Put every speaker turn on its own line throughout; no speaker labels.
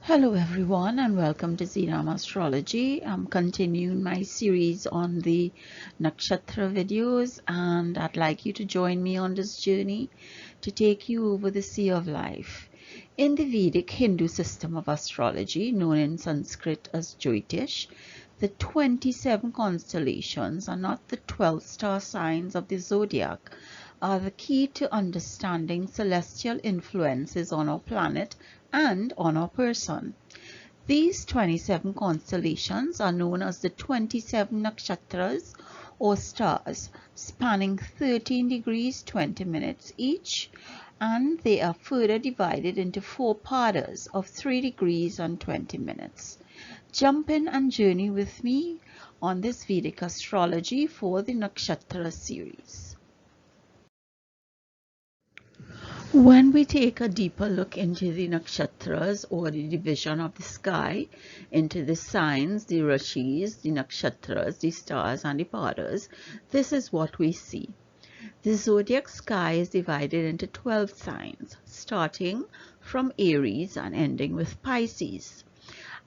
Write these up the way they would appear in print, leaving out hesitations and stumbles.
Hello everyone and welcome to Zeenam Astrology. I'm continuing my series on the Nakshatra videos, and I'd like you to join me on this journey to take you over the sea of life. In the Vedic Hindu system of astrology, known in Sanskrit as Jyotish, the 27 constellations are not the 12 star signs of the zodiac, are the key to understanding celestial influences on our planet and on our person. These 27 constellations are known as the 27 Nakshatras or stars, spanning 13 degrees 20 minutes each, and they are further divided into 4 padas of 3 degrees and 20 minutes. Jump in and journey with me on this Vedic astrology for the Nakshatra series. When we take a deeper look into the nakshatras, or the division of the sky into the signs, the rashis, the nakshatras, the stars and the padas, this is what we see. The zodiac sky is divided into 12 signs, starting from Aries and ending with Pisces.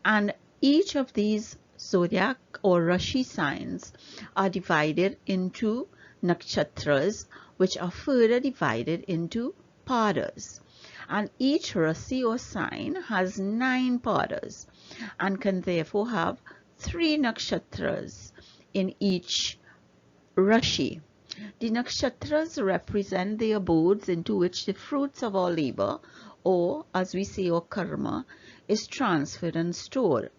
And each of these zodiac or rashi signs are divided into nakshatras, which are further divided into padas, and each rasi or sign has 9 padas and can therefore have 3 nakshatras in each rashi. The nakshatras represent the abodes into which the fruits of our labor, or as we say, our karma, is transferred and stored.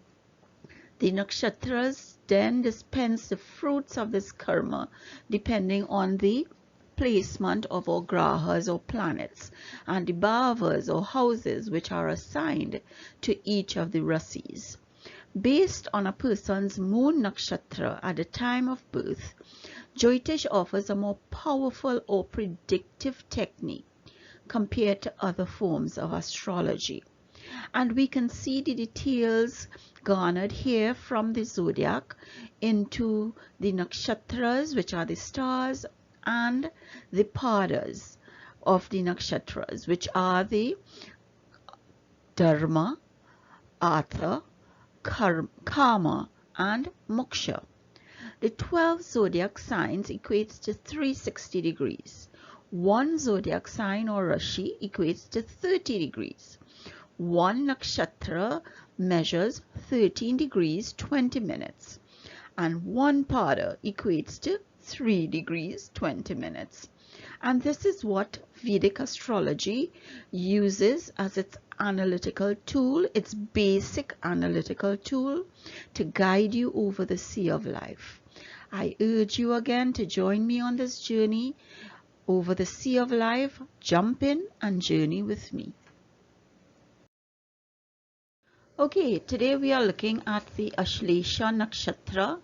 The nakshatras then dispense the fruits of this karma depending on the placement of our grahas or planets and the bhavas or houses which are assigned to each of the rasis. Based on a person's moon nakshatra at the time of birth, Jyotish offers a more powerful or predictive technique compared to other forms of astrology. And we can see the details garnered here from the zodiac into the nakshatras, which are the stars, and the padas of the nakshatras, which are the dharma, artha, karma and moksha. The 12 zodiac signs equates to 360 degrees. One zodiac sign or rashi equates to 30 degrees. One nakshatra measures 13 degrees 20 minutes, and one pada equates to 3 degrees 20 minutes. And this is what Vedic astrology uses as its analytical tool, its basic analytical tool to guide you over the sea of life. I urge you again to join me on this journey over the sea of life. Jump in and journey with me. Okay, today we are looking at the Ashlesha Nakshatra,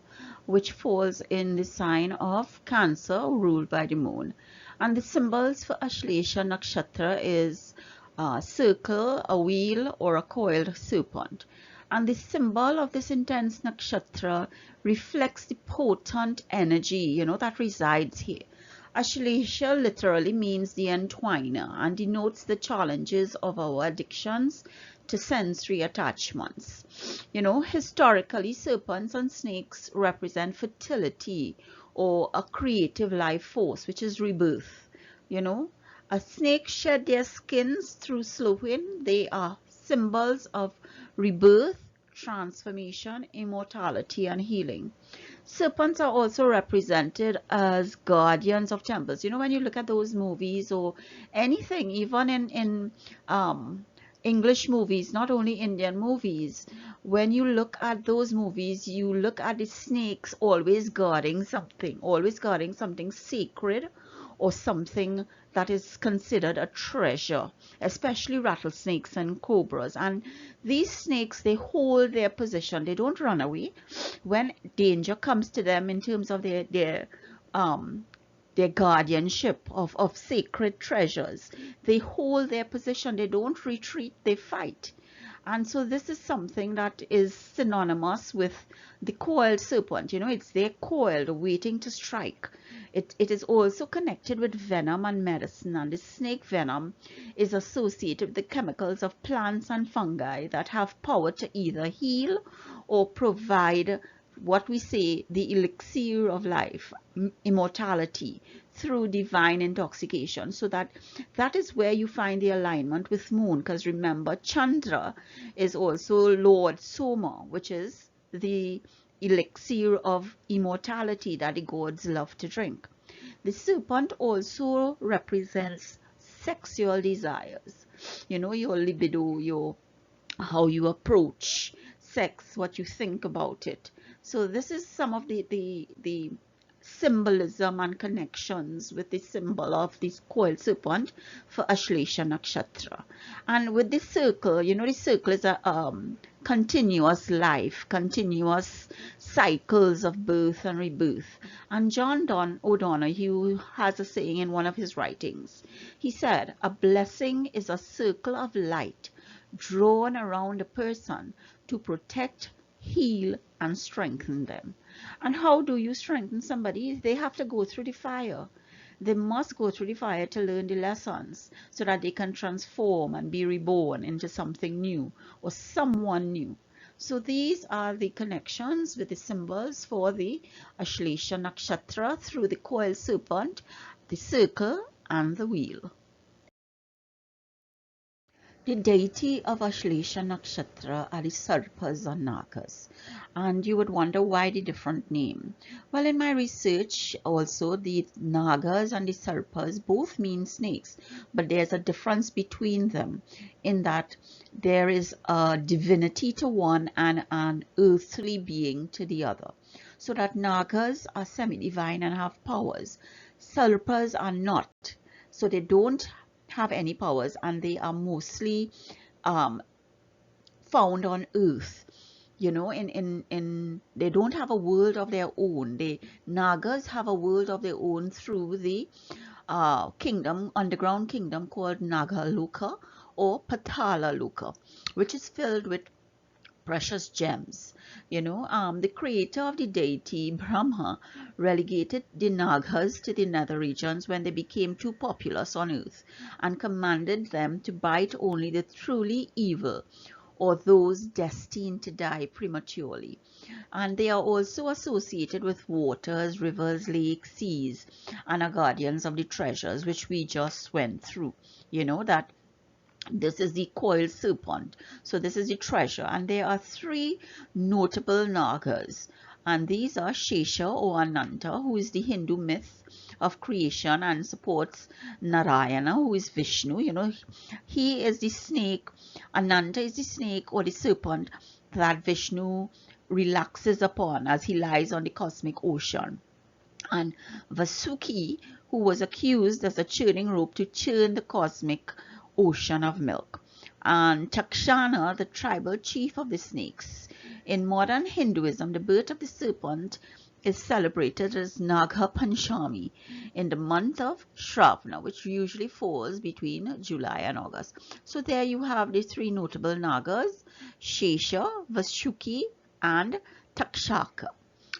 which falls in the sign of Cancer, ruled by the moon. And the symbols for Ashlesha Nakshatra is a circle, a wheel, or a coiled serpent. And the symbol of this intense nakshatra reflects the potent energy, that resides here. Ashlesha literally means the entwiner and denotes the challenges of our addictions to sensory attachments. Historically, serpents and snakes represent fertility or a creative life force, which is rebirth. A snake shed their skins through slowing. They are symbols of rebirth, transformation, immortality, and healing. Serpents are also represented as guardians of temples. When you look at those movies or anything, even in English movies, not only Indian movies, when you look at those movies, you look at the snakes always guarding something sacred or something that is considered a treasure, especially rattlesnakes and cobras. And these snakes, they hold their position. They don't run away when danger comes to them in terms of their guardianship of sacred treasures. They hold their position. They don't retreat, they fight. And so this is something that is synonymous with the coiled serpent. You know, it's there coiled, waiting to strike. It is also connected with venom and medicine, and the snake venom is associated with the chemicals of plants and fungi that have power to either heal or provide what we say the elixir of life, immortality through divine intoxication. So that is where you find the alignment with moon, because remember Chandra is also Lord Soma, which is the elixir of immortality that the gods love to drink. The serpent also represents sexual desires, you know, your libido, your how you approach sex, what you think about it. So this is some of the symbolism and connections with the symbol of this coiled serpent for Ashlesha Nakshatra. And with the circle, you know, the circle is a continuous life, continuous cycles of birth and rebirth. And John Don O'Donoghue has a saying in one of his writings. He said, "A blessing is a circle of light drawn around a person to protect, heal, and strengthen them." And how do you strengthen somebody? They have to go through the fire. They must go through the fire to learn the lessons so that they can transform and be reborn into something new or someone new. So these are the connections with the symbols for the Ashlesha Nakshatra through the coiled serpent, the circle, and the wheel. The deity of Ashlesha Nakshatra are the Sarpas or Nagas, and you would wonder why the different name. Well, in my research also, the Nagas and the Sarpas both mean snakes, but there's a difference between them in that there is a divinity to one and an earthly being to the other. So that Nagas are semi-divine and have powers. Sarpas are not, so they don't have any powers, and they are mostly found on earth. You know, in they don't have a world of their own. The Nagas have a world of their own through the kingdom, underground kingdom called Nagaloka or Patala Loka, which is filled with precious gems. You know, the creator of the deity Brahma relegated the Nagas to the nether regions when they became too populous on earth, and commanded them to bite only the truly evil or those destined to die prematurely. And they are also associated with waters, rivers, lakes, seas, and are guardians of the treasures, which we just went through. You know, that this is the coiled serpent. So this is the treasure. And there are three notable Nagas. And these are Shesha or Ananta, who is the Hindu myth of creation and supports Narayana, who is Vishnu. You know, he is the snake. Ananta is the snake or the serpent that Vishnu relaxes upon as he lies on the cosmic ocean. And Vasuki, who was accused as a churning rope to churn the cosmic ocean of milk. And Takshana, the tribal chief of the snakes. In modern Hinduism, the birth of the serpent is celebrated as Nagha Panchami in the month of Shravana, which usually falls between July and August. So there you have the three notable Nagas, Shesha, Vasuki, and Takshaka.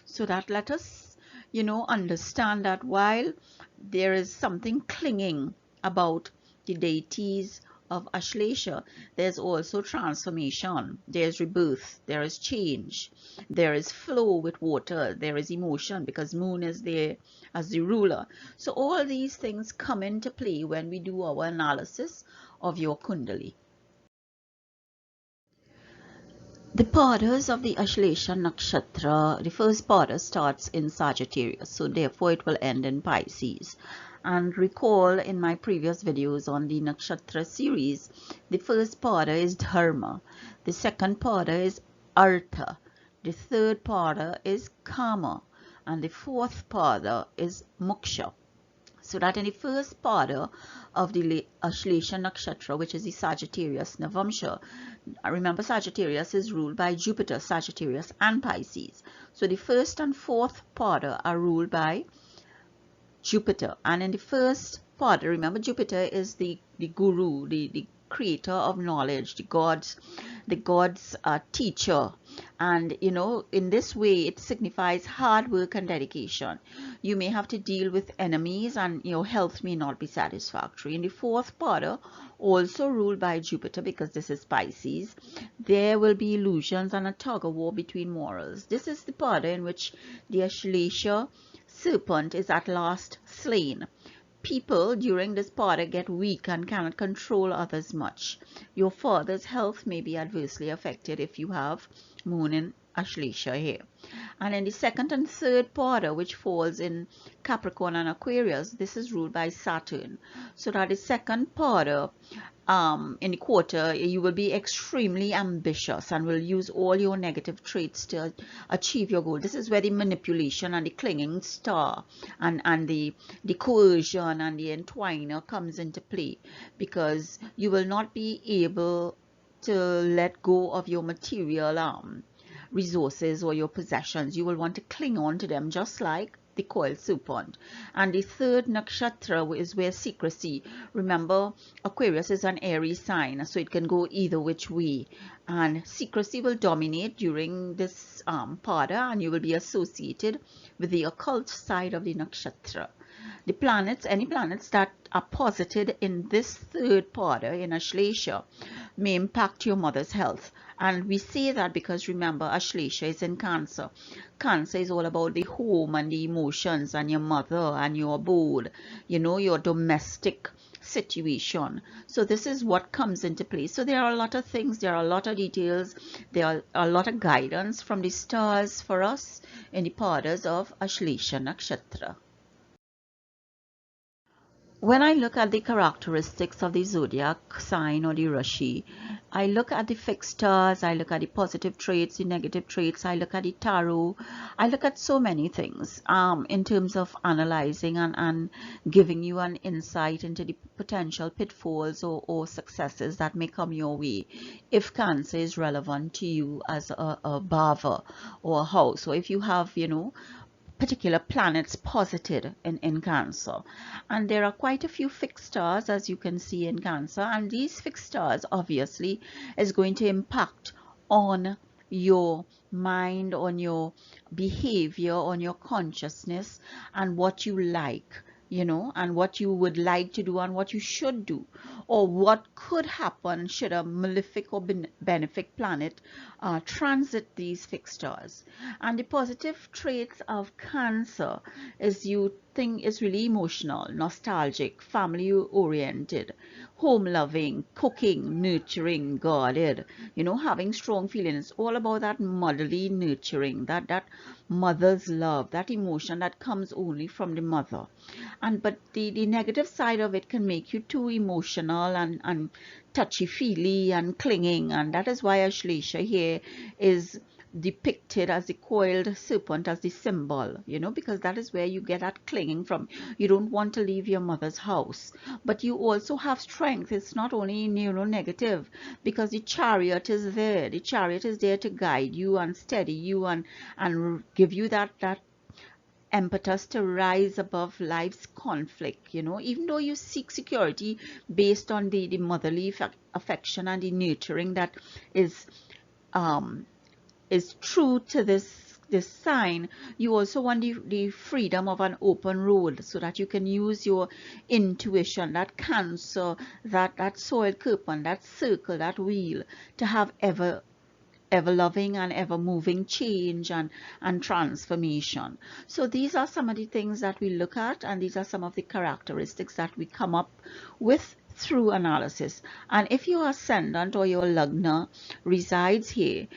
So that let us, you know, understand that while there is something clinging about the deities of Ashlesha, there's also transformation, there's rebirth, there is change, there is flow with water, there is emotion because moon is there as the ruler. So all these things come into play when we do our analysis of your Kundali. The padas of the Ashlesha Nakshatra, the first pada starts in Sagittarius, so therefore it will end in Pisces. And recall in my previous videos on the Nakshatra series, the first pada is Dharma, the second pada is Artha, the third pada is Kama, and the fourth pada is Moksha. So that in the first pada of the Ashlesha Nakshatra, which is the Sagittarius Navamsha, remember Sagittarius is ruled by Jupiter, Sagittarius and Pisces. So the first and fourth pada are ruled by Jupiter. And in the first pada, remember Jupiter is the guru, the creator of knowledge, the gods the god's teacher. And you know, in this way it signifies hard work and dedication. You may have to deal with enemies, and your health may not be satisfactory. In the fourth pada, also ruled by Jupiter, because this is Pisces, there will be illusions and a tug of war between morals. This is the pada in which the Ashlesha serpent is at last slain. People during this pada get weak and cannot control others much. Your father's health may be adversely affected if you have moon in Ashlesha here. And in the second and third pada, which falls in Capricorn and Aquarius, this is ruled by Saturn. So that the second pada in the quarter, you will be extremely ambitious and will use all your negative traits to achieve your goal. This is where the manipulation and the clinging star and the coercion and the entwiner comes into play, because you will not be able to let go of your material resources or your possessions. You will want to cling on to them, just like the coiled serpent. And the third nakshatra is where secrecy. Remember, Aquarius is an Aries sign, so it can go either which way, and secrecy will dominate during this pada, and you will be associated with the occult side of the nakshatra. The planets, any planets that are posited in this third pada in Ashlesha, may impact your mother's health. And we say that because, remember, Ashlesha is in Cancer. Cancer is all about the home and the emotions and your mother and your abode, you know, your domestic situation. So this is what comes into play. So there are a lot of things, there are a lot of details, there are a lot of guidance from the stars for us in the padas of Ashlesha Nakshatra. When I look at the characteristics of the zodiac sign or the Rashi, I look at the fixed stars, I look at the positive traits, the negative traits, I look at the tarot, I look at so many things in terms of analyzing and giving you an insight into the potential pitfalls or successes that may come your way if Cancer is relevant to you as a bhava or a house, or if you have, you know, particular planets posited in Cancer. And there are quite a few fixed stars, as you can see, in Cancer, and these fixed stars obviously is going to impact on your mind, on your behavior, on your consciousness, and what you like, you know, and what you would like to do and what you should do, or what could happen should a malefic or benefic planet transit these fixed stars. And the positive traits of Cancer is you think is really emotional, nostalgic, family oriented, home loving, cooking, nurturing, guarded, you know, having strong feelings, all about that motherly nurturing, that mother's love, that emotion that comes only from the mother. And but the negative side of it can make you too emotional and touchy-feely and clinging, and that is why Ashlesha here is depicted as the coiled serpent, as the symbol, you know, because that is where you get that clinging from. You don't want to leave your mother's house, but you also have strength. It's not only, you know, negative, because the chariot is there. The chariot is there to guide you and steady you and give you that impetus to rise above life's conflict, you know, even though you seek security based on the motherly affection and the nurturing that is true to this sign. You also want the freedom of an open road, so that you can use your intuition, that Cancer, that soil serpent, that circle, that wheel, to have ever loving and ever moving change and transformation. So these are some of the things that we look at, and these are some of the characteristics that we come up with through analysis. And if your ascendant or your lagna resides here,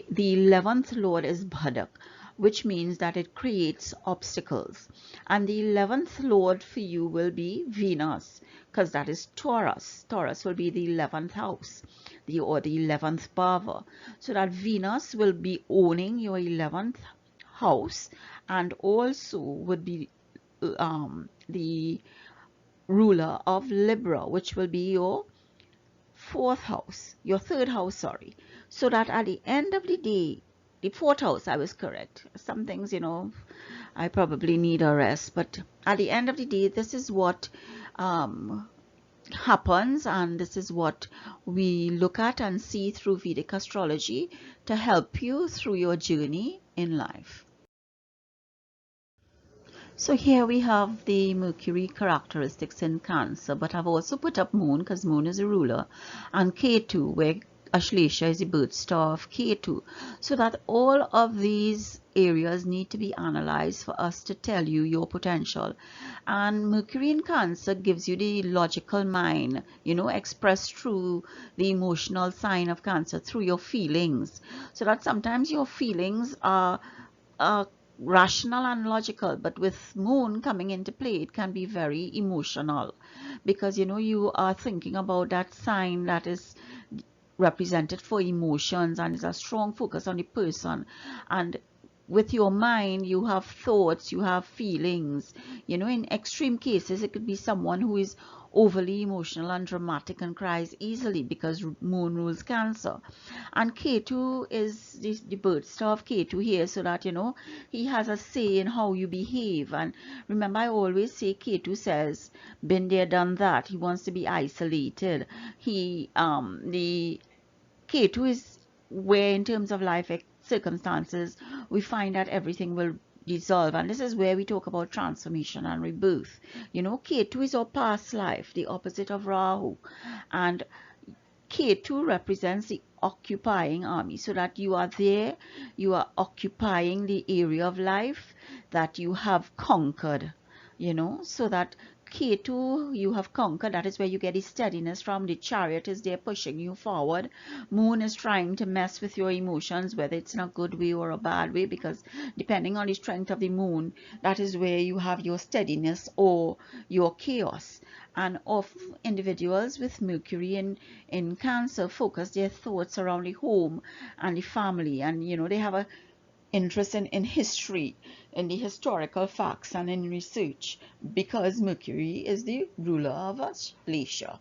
the 11th lord is Bhadak, which means that it creates obstacles. And the 11th lord for you will be Venus, because that is Taurus. Taurus will be the 11th house, or the 11th bhava. So that Venus will be owning your 11th house, and also would be the ruler of Libra, which will be your fourth house, your third house, sorry. So that at the end of the day, the fourth house, I was correct. Some things, you know, I probably need a rest, but at the end of the day, this is what happens, and this is what we look at and see through Vedic astrology to help you through your journey in life. So here we have the Mercury characteristics in Cancer, but I've also put up Moon because Moon is a ruler, and Ketu, where Ashlesha is the birth star of Ketu. So that all of these areas need to be analyzed for us to tell you your potential. And Mercury in Cancer gives you the logical mind, expressed through the emotional sign of Cancer, through your feelings. So that sometimes your feelings are rational and logical, but with Moon coming into play, it can be very emotional, because you are thinking about that sign that is represented for emotions, and is a strong focus on the person. And with your mind, you have thoughts, you have feelings. In extreme cases, it could be someone who is overly emotional and dramatic and cries easily, because Moon rules Cancer. And Ketu is the birth star of Ketu here, so that he has a say in how you behave. And remember, I always say Ketu says, been there, done that. He wants to be isolated. The Ketu is where, in terms of life circumstances, we find that everything will dissolve. And this is where we talk about transformation and rebirth. Ketu is our past life, the opposite of Rahu. And Ketu represents the occupying army, so that you are there, you are occupying the area of life that you have conquered, so that Ketu, you have conquered. That is where you get the steadiness from. The Chariot is there pushing you forward. Moon is trying to mess with your emotions, whether it's in a good way or a bad way, because depending on the strength of the Moon, that is where you have your steadiness or your chaos. And of individuals with Mercury in Cancer focus their thoughts around the home and the family, and they have a interest in history, in the historical facts, and in research, because Mercury is the ruler of Ashlesha.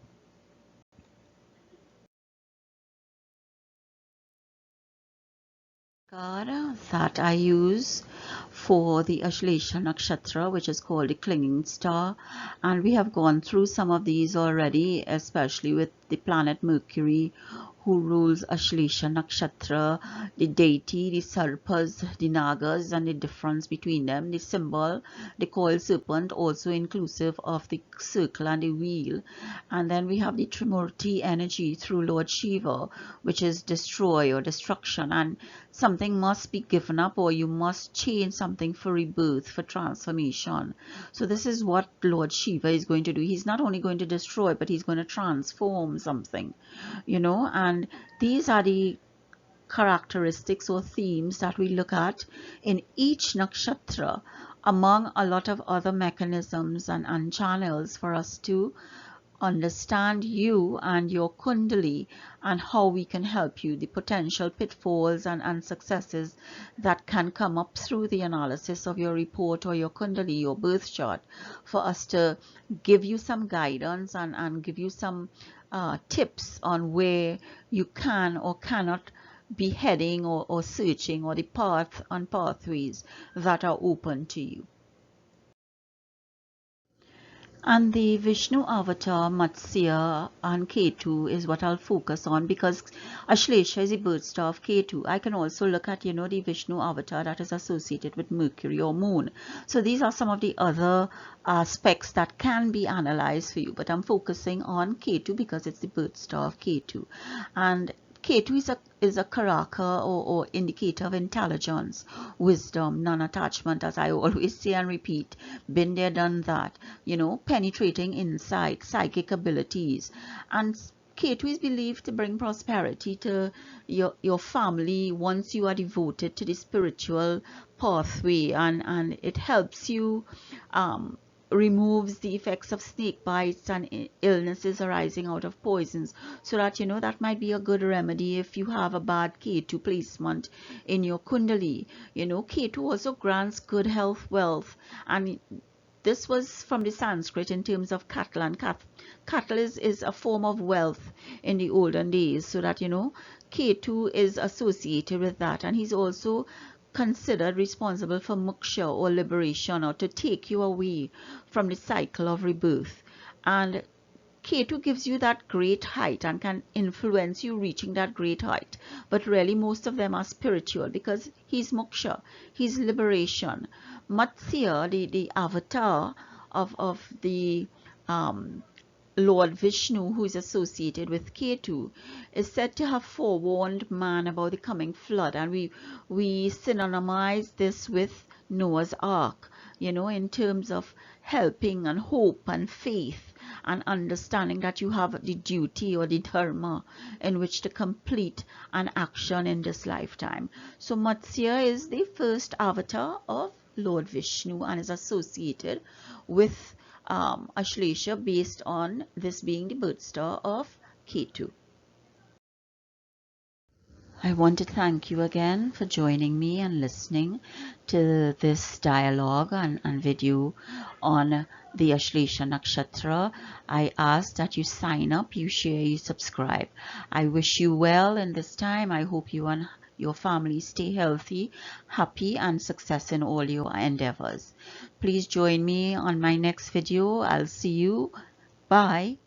Card that I use for the Ashlesha Nakshatra, which is called the clinging star, and we have gone through some of these already, especially with the planet Mercury, who rules Ashlesha Nakshatra, the deity, the Sarpas, the Nagas, and the difference between them, the symbol, the coiled serpent, also inclusive of the circle and the wheel. And then we have the Trimurti energy through Lord Shiva, which is destroy or destruction, and something must be given up, or you must change something for rebirth, for transformation. So this is what Lord Shiva is going to do. He's not only going to destroy, but he's going to transform something, and these are the characteristics or themes that we look at in each nakshatra, among a lot of other mechanisms and channels for us to understand you and your kundali, and how we can help you, the potential pitfalls and successes that can come up through the analysis of your report or your kundali, your birth chart, for us to give you some guidance and give you some tips on where you can or cannot be heading, or searching, or the path and pathways that are open to you. And the Vishnu avatar Matsya and Ketu is what I'll focus on, because Ashlesha is the birth star of Ketu. I can also look at, the Vishnu avatar that is associated with Mercury or Moon. So these are some of the other aspects that can be analyzed for you, but I'm focusing on Ketu because it's the birth star of Ketu. And Ketu is a karaka, or indicator of intelligence, wisdom, non-attachment, as I always say and repeat, been there, done that, penetrating insight, psychic abilities. And Ketu is believed to bring prosperity to your family once you are devoted to the spiritual pathway, and it helps you removes the effects of snake bites and illnesses arising out of poisons, so that that might be a good remedy if you have a bad Ketu placement in your kundali. Ketu also grants good health, wealth, and this was from the Sanskrit in terms of cattle, and cattle is a form of wealth in the olden days, so that Ketu is associated with that, and he's also considered responsible for moksha, or liberation, or to take you away from the cycle of rebirth. And Ketu gives you that great height and can influence you reaching that great height. But really most of them are spiritual because he's moksha, he's liberation. Matsya, the avatar of the Lord Vishnu, who is associated with Ketu, is said to have forewarned man about the coming flood, and we synonymize this with Noah's Ark, you know, in terms of helping and hope and faith and understanding that you have the duty or the dharma in which to complete an action in this lifetime. So Matsya is the first avatar of Lord Vishnu and is associated with Ashlesha based on this being the birth star of Ketu. I want to thank you again for joining me and listening to this dialogue and video on the Ashlesha Nakshatra. I ask that you sign up, you share, you subscribe. I wish you well in this time. I hope you and your family stay healthy, happy, and success in all your endeavors. Please join me on my next video. I'll see you. Bye.